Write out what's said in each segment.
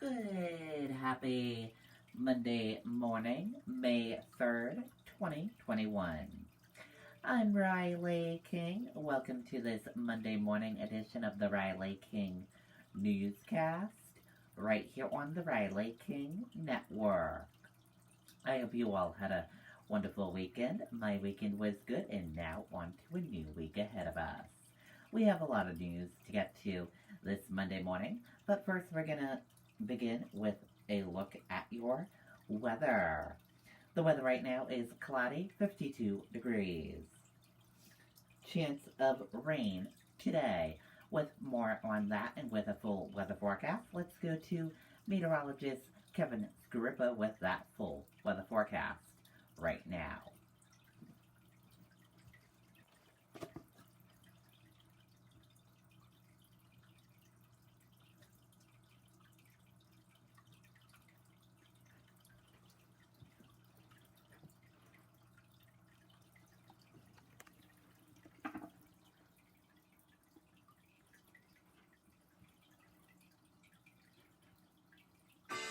Good, happy Monday morning, May 3rd, 2021. I'm Riley King. Welcome to this Monday morning edition of the Riley King Newscast, right here on the Riley King Network. I hope you all had a wonderful weekend. My weekend was good, and now on to a new week ahead of us. We have a lot of news to get to this Monday morning, but first we're going to begin with a look at your weather. The weather right now is cloudy, 52 degrees. Chance of rain today. With more on that and with a full weather forecast, let's go to meteorologist Kevin Scrippa with that full weather forecast right now.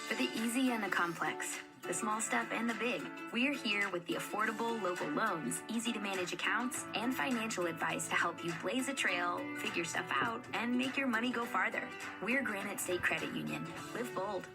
For the easy and the complex, the small stuff and the big, we're here with the affordable local loans, easy to manage accounts, and financial advice to help you blaze a trail, figure stuff out, and make your money go farther. We're Granite State Credit Union. Live bold.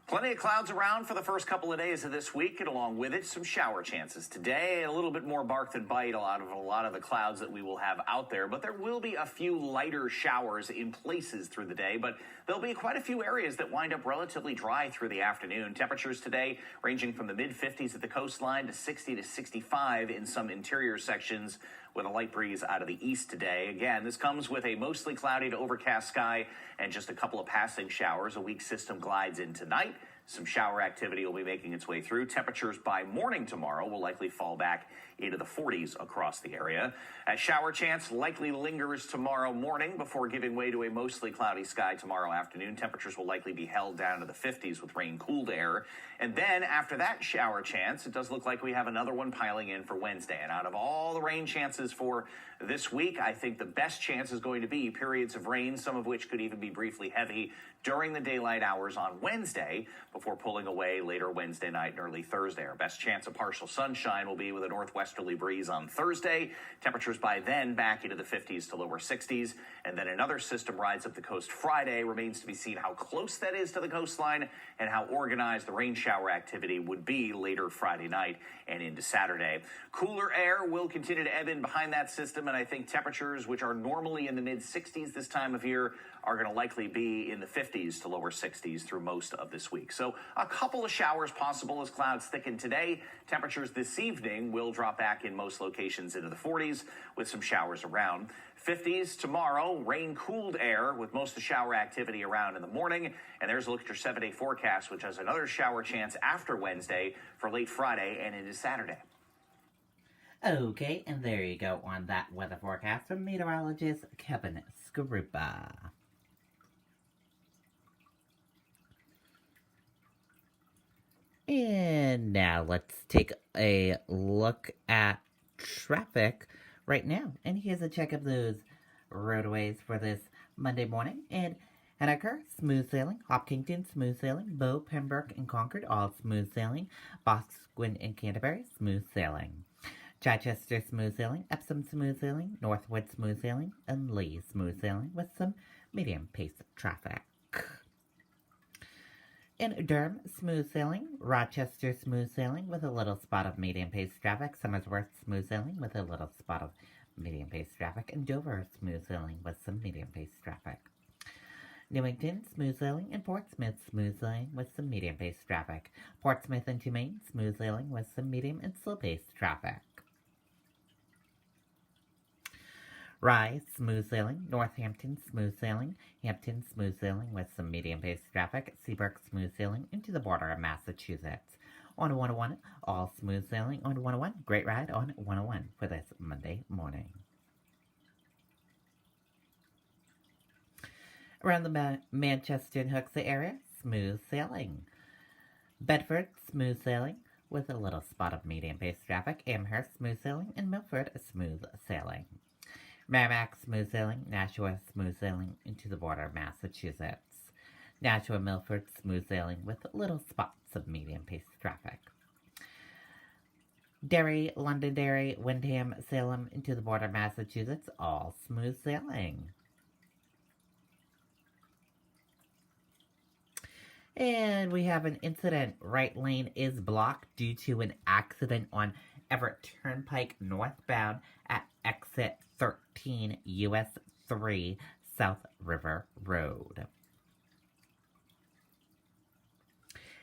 Plenty of clouds around for the first couple of days of this week, and along with it, some shower chances. Today, a little bit more bark than bite, a lot of the clouds that we will have out there, but there will be a few lighter showers in places through the day, but there'll be quite a few areas that wind up relatively dry through the afternoon. Temperatures today ranging from the mid-50s at the coastline to 60 to 65 in some interior sections, with a light breeze out of the east today. Again, this comes with a mostly cloudy to overcast sky and just a couple of passing showers. A weak system glides in tonight. Some shower activity will be making its way through. Temperatures by morning tomorrow will likely fall back into the 40s across the area. A shower chance likely lingers tomorrow morning before giving way to a mostly cloudy sky tomorrow afternoon. Temperatures will likely be held down to the 50s with rain-cooled air. And then after that shower chance, it does look like we have another one piling in for Wednesday. And out of all the rain chances for this week, I think the best chance is going to be periods of rain, some of which could even be briefly heavy during the daylight hours on Wednesday before pulling away later Wednesday night and early Thursday. Our best chance of partial sunshine will be with a northwesterly breeze on Thursday. Temperatures by then back into the 50s to lower 60s. And then another system rides up the coast Friday. Remains to be seen how close that is to the coastline and how organized the rain shower activity would be later Friday night and into Saturday. Cooler air will continue to ebb in behind that system, and I think temperatures, which are normally in the mid-60s this time of year, are going to likely be in the 50s to lower 60s through most of this week. So a couple of showers possible as clouds thicken today. Temperatures this evening will drop back in most locations into the 40s with some showers around. 50s tomorrow, rain-cooled air with most of the shower activity around in the morning. And there's a look at your 7-day forecast, which has another shower chance after Wednesday for late Friday and into Saturday. Okay, and there you go on that weather forecast from meteorologist Kevin Scrippa. And now let's take a look at traffic right now. And here's a check of those roadways for this Monday morning. And Henniker, smooth sailing. Hopkinton, smooth sailing. Bow, Pembroke, and Concord, all smooth sailing. Boscawen and Canterbury, smooth sailing. Chichester, smooth sailing. Epsom, smooth sailing. Northwood, smooth sailing. And Lee, smooth sailing with some medium pace traffic. In Durham, smooth sailing. Rochester, smooth sailing with a little spot of medium pace traffic. Somersworth, smooth sailing with a little spot of medium pace traffic. And Dover, smooth sailing with some medium pace traffic. Newington, smooth sailing. And Portsmouth, smooth sailing with some medium pace traffic. Portsmouth and Tumain, smooth sailing with some medium and slow pace traffic. Rye, smooth sailing. Northampton, smooth sailing. Hampton, smooth sailing with some medium pace traffic. Seabrook, smooth sailing into the border of Massachusetts. On 101, all smooth sailing on 101. Great ride on 101 for this Monday morning. Around the Manchester and Hooksett area, smooth sailing. Bedford, smooth sailing with a little spot of medium pace traffic. Amherst, smooth sailing. And Milford, smooth sailing. Merrimack, smooth sailing. Nashua, smooth sailing into the border, Massachusetts. Nashua, Milford, smooth sailing with little spots of medium-paced traffic. Derry, Londonderry, Windham, Salem into the border, Massachusetts, all smooth sailing. And we have an incident. Right lane is blocked due to an accident on Everett Turnpike northbound at exit 13 US 3 South River Road.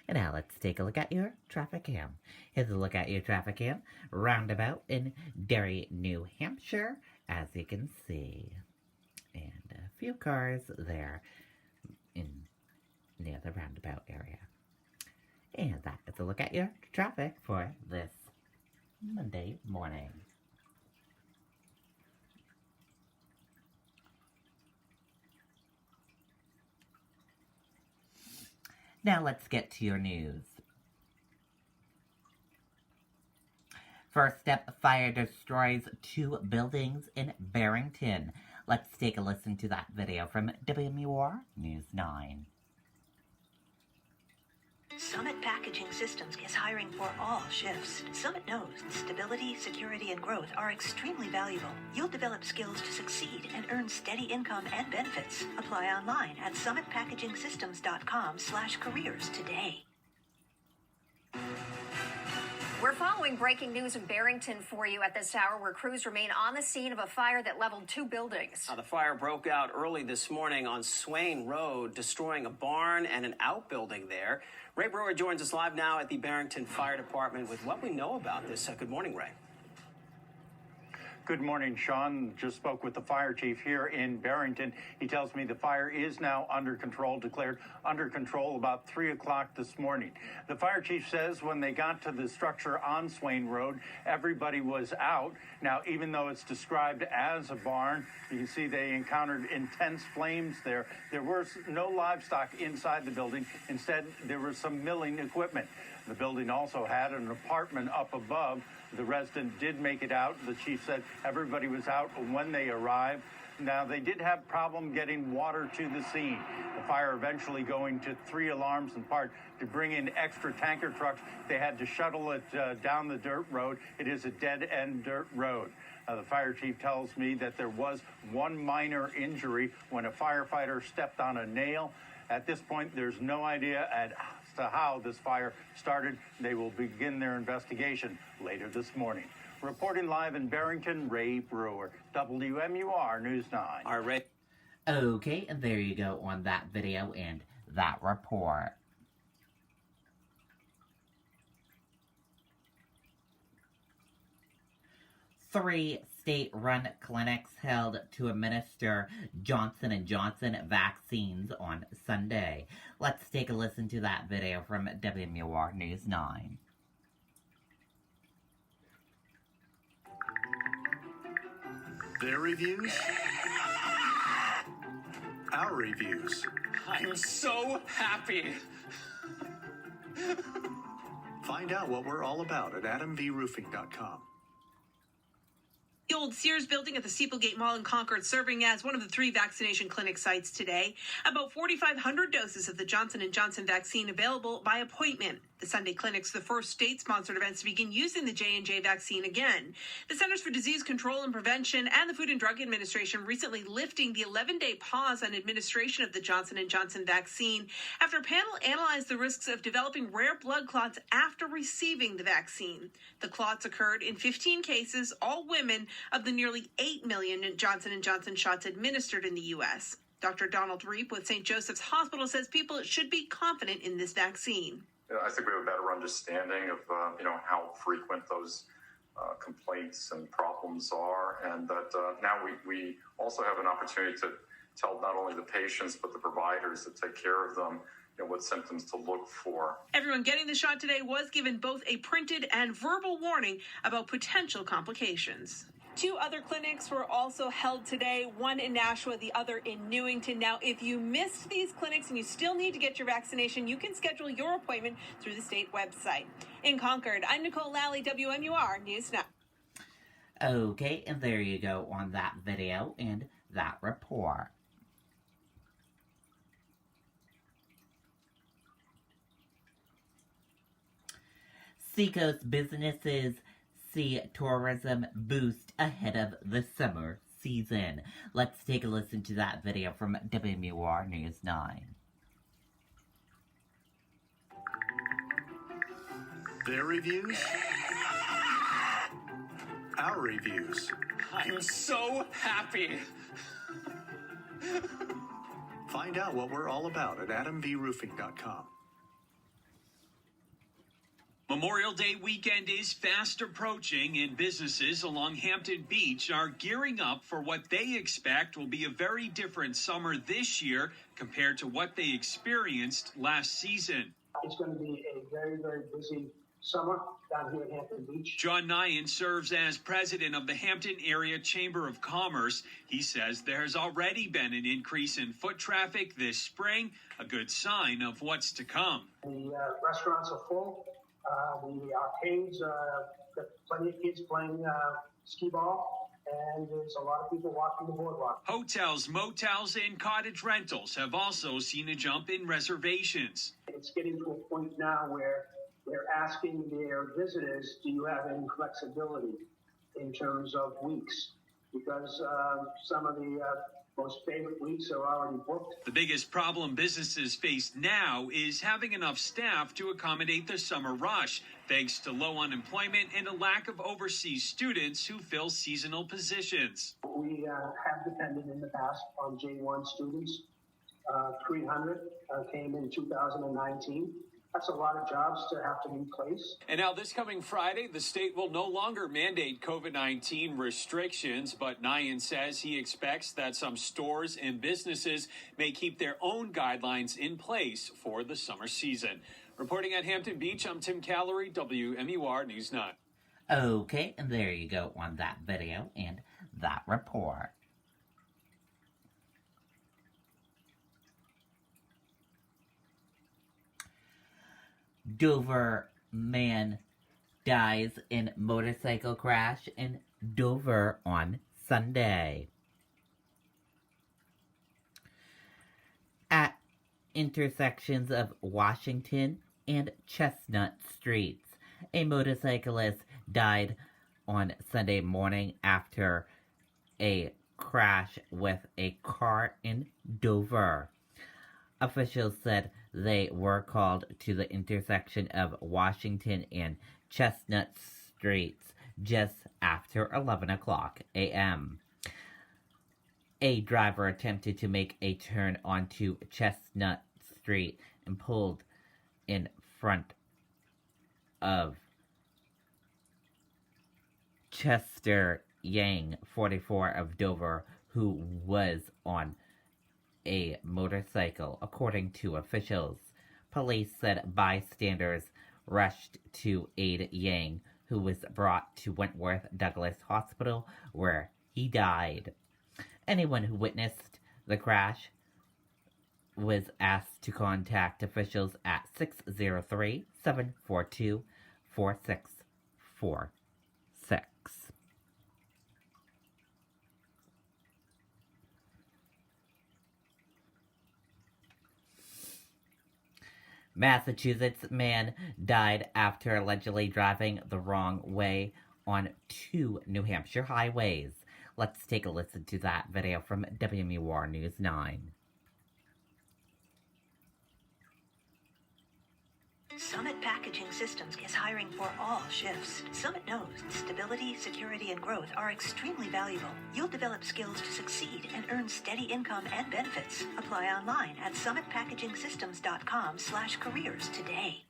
And now let's take a look at your traffic cam. Here's a look at your traffic cam. Roundabout in Derry, New Hampshire, as you can see. And a few cars there near the roundabout area. And that is a look at your traffic for this Monday morning. Now let's get to your news. First up, fire destroys 2 buildings in Barrington. Let's take a listen to that video from WMUR News 9. Summit Packaging Systems is hiring for all shifts. Summit knows stability, security, and growth are extremely valuable. You'll develop skills to succeed and earn steady income and benefits. Apply online at summitpackagingsystems.com/careers today. We're following breaking news in Barrington for you at this hour, where crews remain on the scene of a fire that leveled 2 buildings. The fire broke out early this morning on Swain Road, destroying a barn and an outbuilding there. Ray Brewer joins us live now at the Barrington Fire Department with what we know about this. Good morning, Ray. Good morning, Sean. Just spoke with the fire chief here in Barrington. He tells me the fire is now under control, declared under control about 3 o'clock this morning. The fire chief says when they got to the structure on Swain Road, everybody was out. Now, even though it's described as a barn, you can see they encountered intense flames there. There was no livestock inside the building. Instead, there was some milling equipment. The building also had an apartment up above. The resident did make it out. The chief said everybody was out when they arrived. Now, they did have problem getting water to the scene. The fire eventually going to 3 alarms in part to bring in extra tanker trucks. They had to shuttle it down the dirt road. It is a dead-end dirt road. The fire chief tells me that there was one minor injury when a firefighter stepped on a nail. At this point, there's no idea as to how this fire started. They will begin their investigation later this morning. Reporting live in Barrington, Ray Brewer, WMUR News 9. All right, Ray. Okay, and there you go on that video and that report. Three state-run clinics held to administer Johnson & Johnson vaccines on Sunday. Let's take a listen to that video from WMUR News 9. Their reviews? Our reviews. I'm so happy. Find out what we're all about at adamvroofing.com. The old Sears building at the Steeplegate Mall in Concord serving as one of the 3 vaccination clinic sites today. About 4,500 doses of the Johnson & Johnson vaccine available by appointment. The Sunday clinic's the first state-sponsored events to begin using the J&J vaccine again. The Centers for Disease Control and Prevention and the Food and Drug Administration recently lifting the 11-day pause on administration of the Johnson & Johnson vaccine after a panel analyzed the risks of developing rare blood clots after receiving the vaccine. The clots occurred in 15 cases, all women, of the nearly 8 million Johnson & Johnson shots administered in the U.S. Dr. Donald Reep with St. Joseph's Hospital says people should be confident in this vaccine. I think we have a better understanding of, how frequent those complaints and problems are, and that now we also have an opportunity to tell not only the patients but the providers that take care of them what symptoms to look for. Everyone getting the shot today was given both a printed and verbal warning about potential complications. 2 other clinics were also held today, one in Nashua, the other in Newington. Now, if you missed these clinics and you still need to get your vaccination, you can schedule your appointment through the state website. In Concord, I'm Nicole Lally, WMUR News Now. Okay, and there you go on that video and that report. Seacoast businesses see tourism boost ahead of the summer season. Let's take a listen to that video from WMUR News 9. Their reviews, our reviews. I'm so happy. Find out what we're all about at adamvroofing.com. Memorial Day weekend is fast approaching, and businesses along Hampton Beach are gearing up for what they expect will be a very different summer this year compared to what they experienced last season. It's going to be a very, very busy summer down here at Hampton Beach. John Nyan serves as president of the Hampton Area Chamber of Commerce. He says there has already been an increase in foot traffic this spring, a good sign of what's to come. The restaurants are full. The arcades, got plenty of kids playing skee ball, and there's a lot of people walking the boardwalk. Hotels, motels, and cottage rentals have also seen a jump in reservations. It's getting to a point now where they're asking their visitors, do you have any flexibility in terms of weeks? Because some of the most favorite weeks are already booked. The biggest problem businesses face now is having enough staff to accommodate the summer rush, thanks to low unemployment and a lack of overseas students who fill seasonal positions. We have depended in the past on J1 students. 300 came in 2019. That's a lot of jobs to have to replace. And now this coming Friday, the state will no longer mandate COVID-19 restrictions, but Nyan says he expects that some stores and businesses may keep their own guidelines in place for the summer season. Reporting at Hampton Beach, I'm Tim Callery, WMUR News 9. Okay, and there you go on that video and that report. Dover man dies in motorcycle crash in Dover on Sunday. At intersections of Washington and Chestnut Streets, a motorcyclist died on Sunday morning after a crash with a car in Dover. Officials said they were called to the intersection of Washington and Chestnut Streets just after 11 o'clock a.m. A driver attempted to make a turn onto Chestnut Street and pulled in front of Chester Yang, 44, of Dover, who was on a motorcycle, according to officials. Police said bystanders rushed to aid Yang, who was brought to Wentworth Douglas Hospital, where he died. Anyone who witnessed the crash was asked to contact officials at 603-742-4646. Massachusetts man died after allegedly driving the wrong way on 2 New Hampshire highways. Let's take a listen to that video from WMUR News 9. Summit Packaging Systems is hiring for all shifts. Summit knows stability, security, and growth are extremely valuable. You'll develop skills to succeed and earn steady income and benefits. Apply online at summitpackagingsystems.com/careers today.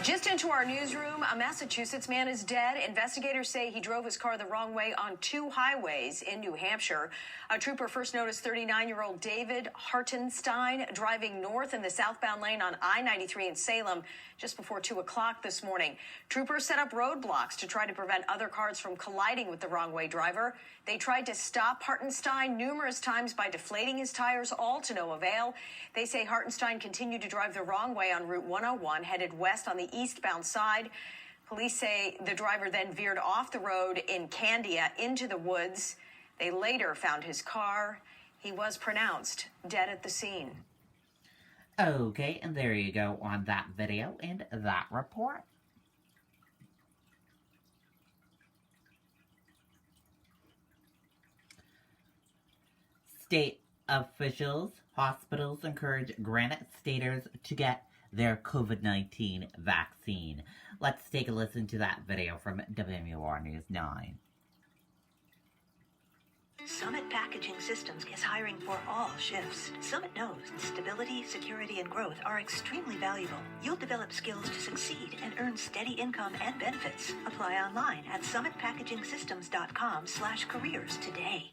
Just into our newsroom, a Massachusetts man is dead. Investigators say he drove his car the wrong way on 2 highways in New Hampshire. A trooper first noticed 39-year-old David Hartenstein driving north in the southbound lane on I-93 in Salem just before 2 o'clock this morning. Troopers set up roadblocks to try to prevent other cars from colliding with the wrong-way driver. They tried to stop Hartenstein numerous times by deflating his tires, all to no avail. They say Hartenstein continued to drive the wrong way on Route 101, headed west on the eastbound side. Police say the driver then veered off the road in Candia into the woods. They later found his car. He was pronounced dead at the scene. Okay, and there you go on that video and that report. State officials, hospitals encourage Granite Staters to get their COVID-19 vaccine. Let's take a listen to that video from WMUR News 9. Summit Packaging Systems is hiring for all shifts. Summit knows stability, security, and growth are extremely valuable. You'll develop skills to succeed and earn steady income and benefits. Apply online at summitpackagingsystems.com/careers today.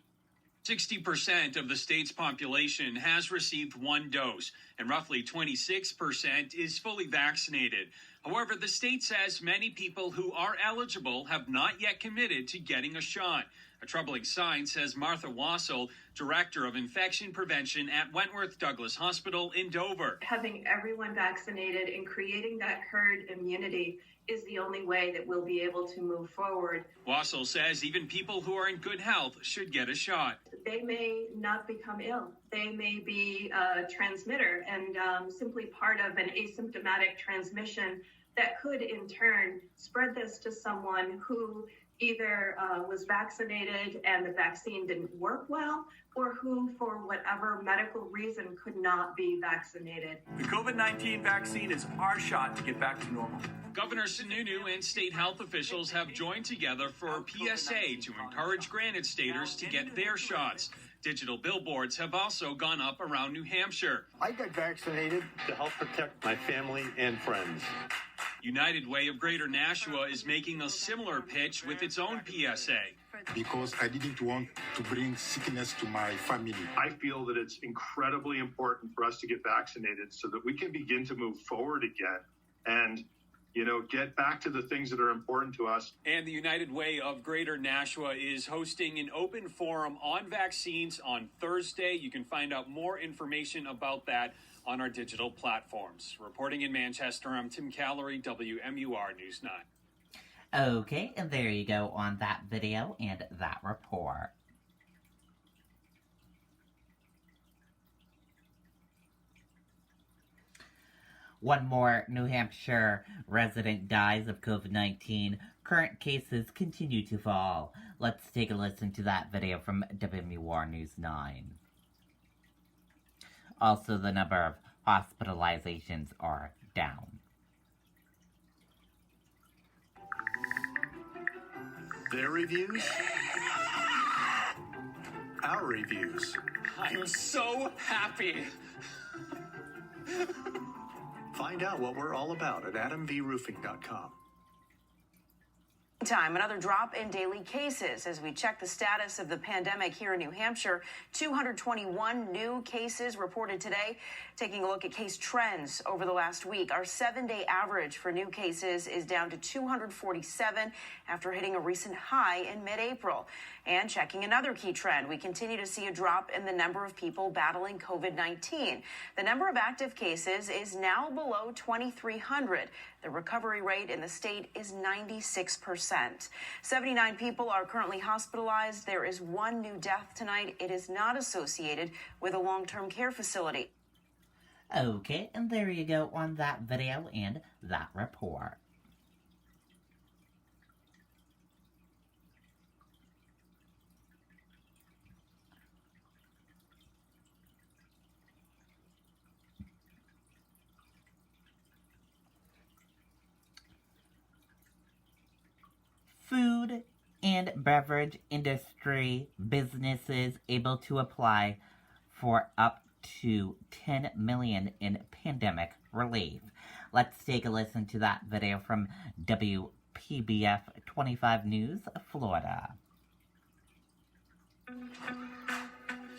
60% of the state's population has received one dose, and roughly 26% is fully vaccinated. However, the state says many people who are eligible have not yet committed to getting a shot. A troubling sign, says Martha Wassel, Director of Infection Prevention at Wentworth Douglas Hospital in Dover. Having everyone vaccinated and creating that herd immunity is the only way that we'll be able to move forward. Wassel says even people who are in good health should get a shot. They may not become ill. They may be a transmitter and simply part of an asymptomatic transmission that could in turn spread this to someone who either was vaccinated and the vaccine didn't work well, or who, for whatever medical reason, could not be vaccinated. The COVID-19 vaccine is our shot to get back to normal. Governor Sununu and state health officials have joined together for a PSA to encourage Granite Staters to get their shots. Digital billboards have also gone up around New Hampshire. I got vaccinated to help protect my family and friends. United Way of Greater Nashua is making a similar pitch with its own PSA. Because I didn't want to bring sickness to my family. I feel that it's incredibly important for us to get vaccinated so that we can begin to move forward again and, get back to the things that are important to us. And the United Way of Greater Nashua is hosting an open forum on vaccines on Thursday. You can find out more information about that on our digital platforms. Reporting in Manchester, I'm Tim Callery, WMUR News 9. Okay, and there you go on that video and that report. One more New Hampshire resident dies of COVID-19. Current cases continue to fall. Let's take a listen to that video from WMUR News 9. Also, the number of hospitalizations are down. Their reviews? Our reviews. I'm so happy. Find out what we're all about at adamvroofing.com. Time, another drop in daily cases as we check the status of the pandemic here in New Hampshire. 221 new cases reported today. Taking a look at case trends over the last week, our 7-day average for new cases is down to 247 after hitting a recent high in mid-April. And checking another key trend, we continue to see a drop in the number of people battling COVID-19. The number of active cases is now below 2,300. The recovery rate in the state is 96%. 79 people are currently hospitalized. There is one new death tonight. It is not associated with a long-term care facility. Okay, and there you go on that video and that report. Food and beverage industry businesses able to apply for up to $10 million in pandemic relief. Let's take a listen to that video from WPBF 25 News, Florida.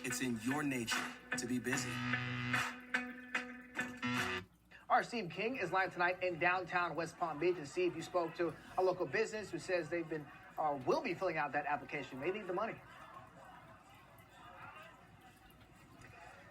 It's in your nature to be busy. Our Steve King is live tonight in downtown West Palm Beach. And Steve, you spoke to a local business who says they've been will be filling out that application. They need the money.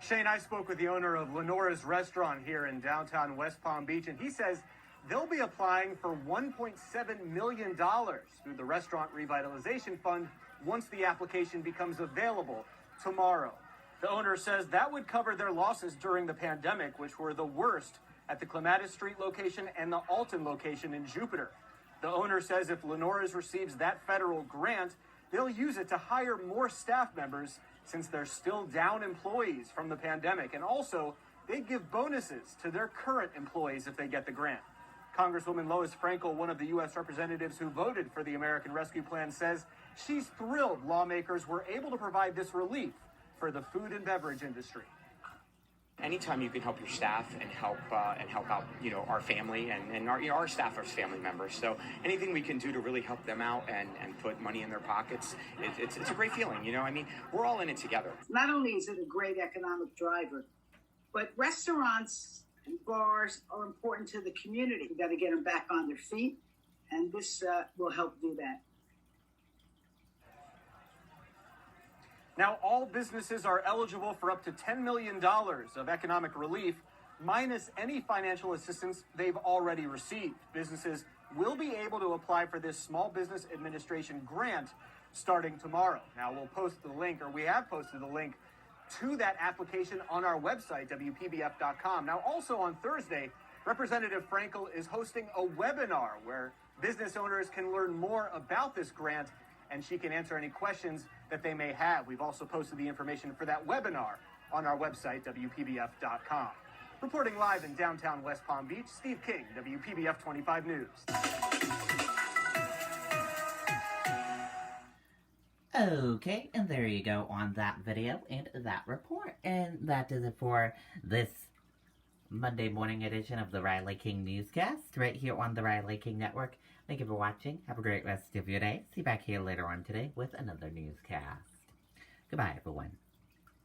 Shane, I spoke with the owner of Lenora's restaurant here in downtown West Palm Beach, and he says They'll be applying for $1.7 million through the Restaurant Revitalization Fund once the application becomes available tomorrow. The owner says that would cover their losses during the pandemic, which were the worst at the Clematis Street location and the Alton location in Jupiter. The owner says if Lenore's receives that federal grant, they'll use it to hire more staff members since they're still down employees from the pandemic. And also, they'd give bonuses to their current employees if they get the grant. Congresswoman Lois Frankel, one of the U.S. representatives who voted for the American Rescue Plan, says she's thrilled lawmakers were able to provide this relief for the food and beverage industry. Anytime you can help your staff and help out, our family and our staff are family members. So anything we can do to really help them out and put money in their pockets, it's a great feeling. We're all in it together. Not only is it a great economic driver, but restaurants and bars are important to the community. We've got to get them back on their feet, and this will help do that. Now, all businesses are eligible for up to $10 million of economic relief, minus any financial assistance they've already received. Businesses will be able to apply for this Small Business Administration grant starting tomorrow. Now, we'll post the link, or we have posted the link to that application on our website, WPBF.com. Now, also on Thursday, Representative Frankel is hosting a webinar where business owners can learn more about this grant, and she can answer any questions that they may have. We've also posted the information for that webinar on our website, WPBF.com. Reporting live in downtown West Palm Beach, Steve King, WPBF 25 News. Okay, and there you go on that video and that report. And that does it for this Monday morning edition of the Riley King Newscast, right here on the Riley King Network. Thank you for watching. Have a great rest of your day. See you back here later on today with another newscast. Goodbye, everyone.